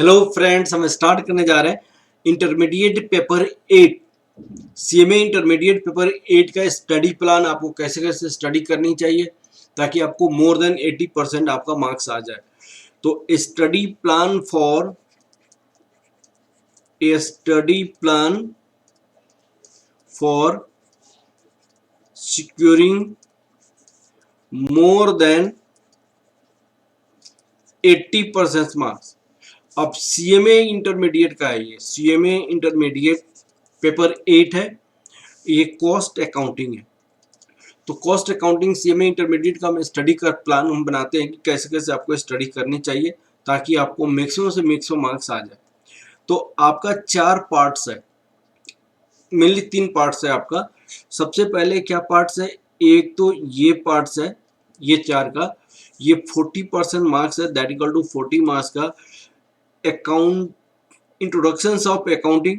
Hello friends, हम start करने जा रहे हैं intermediate paper 8 CMA intermediate paper 8 का स्टडी प्लान। आपको कैसे कैसे स्टडी करनी चाहिए ताकि आपको मोर देन 80% आपका मार्क्स आ जाए। तो study plan for securing more than 80% marks. अब सीएमए इंटरमीडिएट का है, ये सीएमए इंटरमीडिएट पेपर 8 है। ये कॉस्ट अकाउंटिंग है। तो कॉस्ट अकाउंटिंग सीएमए इंटरमीडिएट का हम स्टडी का प्लान हम बनाते हैं कि कैसे कैसे आपको स्टडी करनी चाहिए ताकि आपको मैक्सिमम से मैक्सिमम मार्क्स आ जाए। तो आपका 4 पार्ट्स है, मेनली 3 पार्ट्स है आपका। सबसे पहले क्या पार्ट्स है, एक तो ये पार्ट्स है, ये 4 का, ये 40% मार्क्स है, दैट इक्वल टू 40 मार्क्स का account introductions of accounting,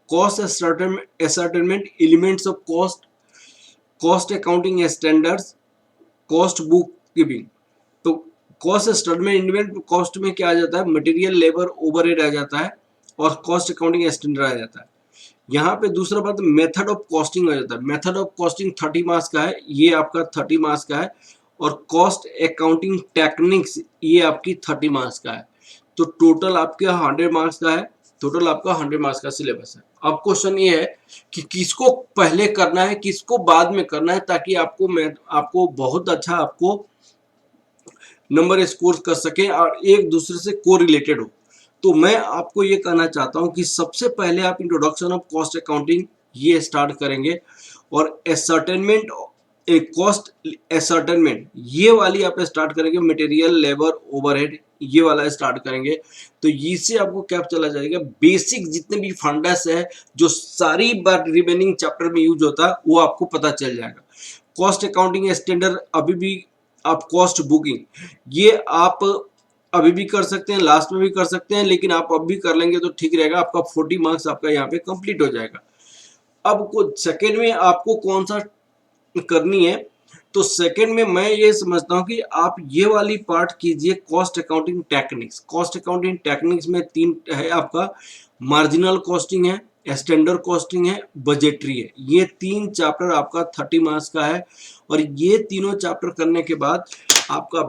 cost ascertainment, elements of cost, cost accounting standards, cost book keeping. तो कॉस्ट स्टेटमेंट कॉस्ट में क्या आ जाता है, मटेरियल, लेबर, ओवरहेड आ जाता है और कॉस्ट अकाउंटिंग स्टैंडर्ड आ जाता है। यहाँ पे दूसरा बात मेथड ऑफ कॉस्टिंग आ जाता है। मेथड ऑफ कॉस्टिंग 30 मार्क्स का है, ये आपका 30 मार्क्स का है। और कॉस्ट अकाउंटिंग टेक्निक्स ये आपकी 30 मार्क्स का है। तो टोटल आपके 100 मार्क्स का है, टोटल आपका 100 मार्क्स का सिलेबस है। अब क्वेश्चन ये है कि किसको पहले करना है, किसको बाद में करना है, ताकि आपको बहुत अच्छा आपको नंबर स्कोर कर सके और एक दूसरे से कोरिलेटेड हो। तो मैं आपको ये कहना चाहता हूँ कि सबसे पहले आप इंट्रोडक्शन ऑफ कॉस्ट अकाउंटिंग ये स्टार्ट करेंगे और असर्टेनमेंट, कॉस्ट असर्टेनमेंट ये वाली आप स्टार्ट करेंगे, मटेरियल, लेबर, ओवरहेड ये वाला स्टार्ट करेंगे। तो इससे आपको क्या चला जाएगा, बेसिक जितने भी फंडास है जो सारी बार रिमेनिंग चैप्टर में यूज होता है वो आपको पता चल जाएगा। कॉस्ट अकाउंटिंग स्टैंडर्ड, अभी भी आप कॉस्ट बुकिंग ये आप अभी भी कर सकते हैं, लास्ट में भी कर सकते हैं, लेकिन आप अब भी कर लेंगे तो ठीक रहेगा। आपका 40 मार्क्स आपका यहाँ पे कंप्लीट हो जाएगा। अब सेकेंड में आपको कौन सा करनी है, तो सेकंड में मैं ये समझता हूँ कि आप ये वाली पार्ट कीजिए, cost accounting techniques. Cost accounting techniques में 3 है आपका, मार्जिनल कॉस्टिंग है, स्टैंडर्ड कॉस्टिंग है, बजटरी है। ये 3 चैप्टर आपका 30 मार्क्स का है। और ये तीनों चैप्टर करने के बाद आपका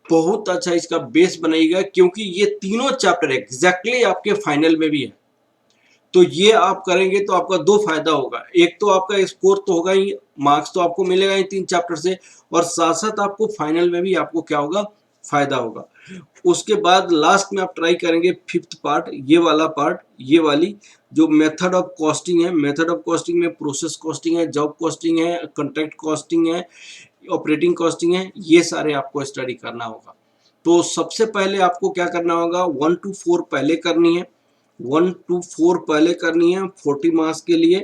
बहुत अच्छा इसका बेस बनेगा, क्योंकि ये तीनों चैप्टर एग्जैक्टली आपके फाइनल में भी है। तो ये आप करेंगे तो आपका 2 फायदा होगा, एक तो आपका स्कोर तो होगा ही, मार्क्स तो आपको मिलेगा ही 3 चैप्टर से, और साथ साथ आपको फाइनल में भी आपको क्या होगा, फायदा होगा। उसके बाद लास्ट में आप ट्राई करेंगे 5th पार्ट, ये वाला पार्ट, ये वाली जो मेथड ऑफ कॉस्टिंग है। मेथड ऑफ कॉस्टिंग में प्रोसेस कॉस्टिंग है, जॉब कॉस्टिंग है, कॉन्ट्रैक्ट कॉस्टिंग है, ऑपरेटिंग कॉस्टिंग है, ये सारे आपको स्टडी करना होगा। तो सबसे पहले आपको क्या करना होगा, 1 to 4 पहले करनी है, 1 to 4 पहले करनी है 40 मार्क्स के लिए,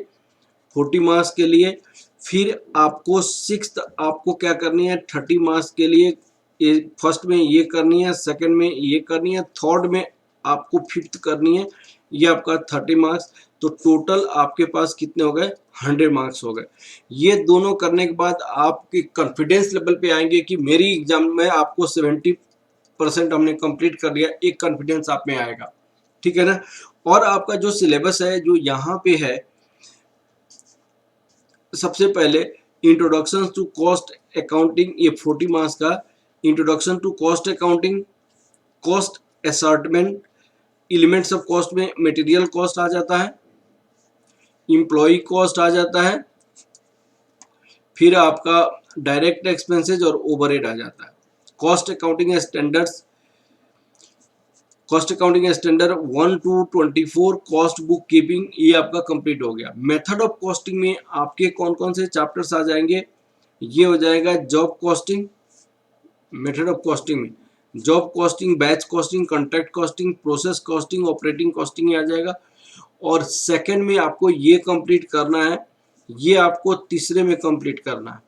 40 मार्क्स के लिए। फिर आपको 6th आपको क्या करनी है 30 मार्क्स के लिए, ये फर्स्ट में ये करनी है, सेकंड में ये करनी है, थर्ड में आपको 5th करनी है, ये आपका 30 मार्क्स। तो टोटल आपके पास कितने हो गए, 100 मार्क्स हो गए। ये दोनों करने के बाद आपके कॉन्फिडेंस लेवल पे आएंगे कि मेरी एग्जाम में आपको 70% हमने कंप्लीट कर लिया, एक कॉन्फिडेंस आप में आएगा, ठीक है ना। और आपका जो सिलेबस है जो यहाँ पे है, सबसे पहले इंट्रोडक्शन टू कॉस्ट अकाउंटिंग, ये 40 मार्क्स का introduction to cost accounting, cost ascertainment, elements of cost में मटेरियल कॉस्ट आ जाता है, एम्प्लॉय कॉस्ट आ जाता है, फिर आपका डायरेक्ट एक्सपेंसेज और ओवरहेड आ जाता है। Cost accounting standards, cost accounting standard 1 to 24, cost book keeping ये आपका कंप्लीट हो गया। मेथड ऑफ कॉस्टिंग में आपके कौन कौन से चैप्टर्स आ जाएंगे, ये हो जाएगा job costing, method of costing में job costing, batch costing, contract costing, process costing, operating costing आ जाएगा। और सेकंड में आपको ये कंप्लीट करना है, ये आपको तीसरे में कंप्लीट करना है,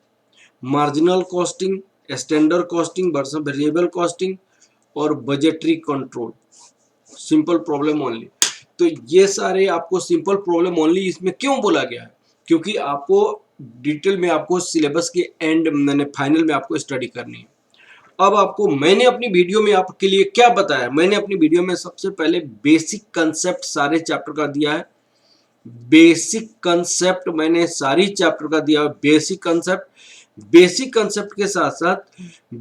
marginal costing, standard costing versus variable costing और budgetary control, simple problem only. तो ये सारे आपको सिंपल प्रॉब्लम ओनली इसमें क्यों बोला गया है, क्योंकि आपको डिटेल में आपको सिलेबस के एंड मैंने फाइनल में आपको स्टडी करनी है। अब आपको मैंने अपनी वीडियो में आपके लिए क्या बताया, मैंने अपनी वीडियो में सबसे पहले बेसिक कंसेप्ट सारे चैप्टर का दिया है। बेसिक कंसेप्ट मैंने सारी चैप्टर का दिया है। बेसिक कंसेप्ट के साथ साथ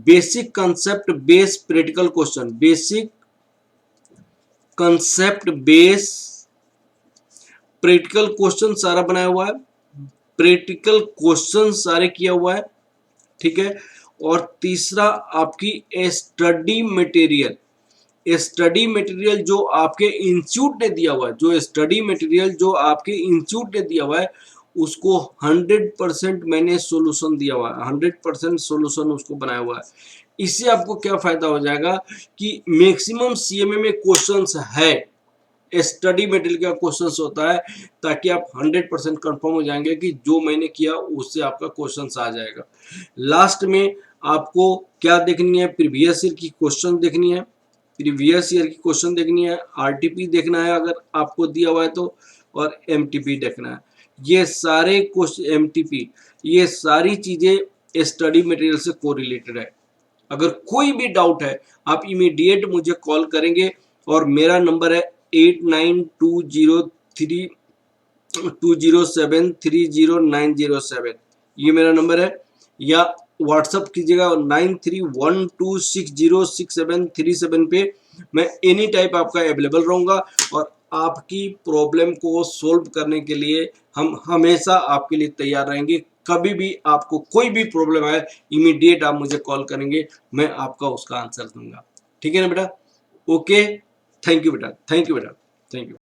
basic concept base practical question, basic concept base practical question सारा बनाया हुआ है, प्रैक्टिकल क्वेश्चन सारे किया हुआ है, ठीक है। और तीसरा आपकी स्टडी मटेरियल, स्टडी मटेरियल जो आपके इंस्टीट्यूट ने दिया हुआ है, जो स्टडी मटेरियल जो आपके इंस्टीट्यूट ने दिया हुआ है उसको 100% मैंने सॉल्यूशन दिया हुआ है, 100% सॉल्यूशन उसको बनाया हुआ है। इससे आपको क्या फायदा हो जाएगा कि मैक्सिमम सीएमए में क्वेश्चंस है, स्टडी मटेरियल का क्वेश्चंस होता है, ताकि आप 100% कंफर्म हो जाएंगे कि जो मैंने किया उससे आपका क्वेश्चंस आ जाएगा। लास्ट में आपको क्या देखनी है, प्रीवियस ईयर की क्वेश्चन देखनी है, प्रीवियस ईयर की क्वेश्चन देखनी है, आरटीपी देखना है अगर आपको दिया हुआ है तो, और एमटीपी देखना है। ये सारे क्वेश्चन एमटीपी, ये सारी चीजें स्टडी मटेरियल से कोरिलेटेड है। अगर कोई भी डाउट है आप इमीडिएट मुझे कॉल करेंगे, और मेरा नंबर है 89203207300907, ये मेरा नंबर है। या व्हाट्सअप कीजिएगा 9312606737 पे, मैं एनी टाइप आपका अवेलेबल रहूँगा, और आपकी प्रॉब्लम को सोल्व करने के लिए हम हमेशा आपके लिए तैयार रहेंगे। कभी भी आपको कोई भी प्रॉब्लम आए इमीडिएट आप मुझे कॉल करेंगे, मैं आपका उसका आंसर दूंगा। ठीक है ना बेटा? ओके, थैंक यू बेटा, थैंक यू बेटा, थैंक यू।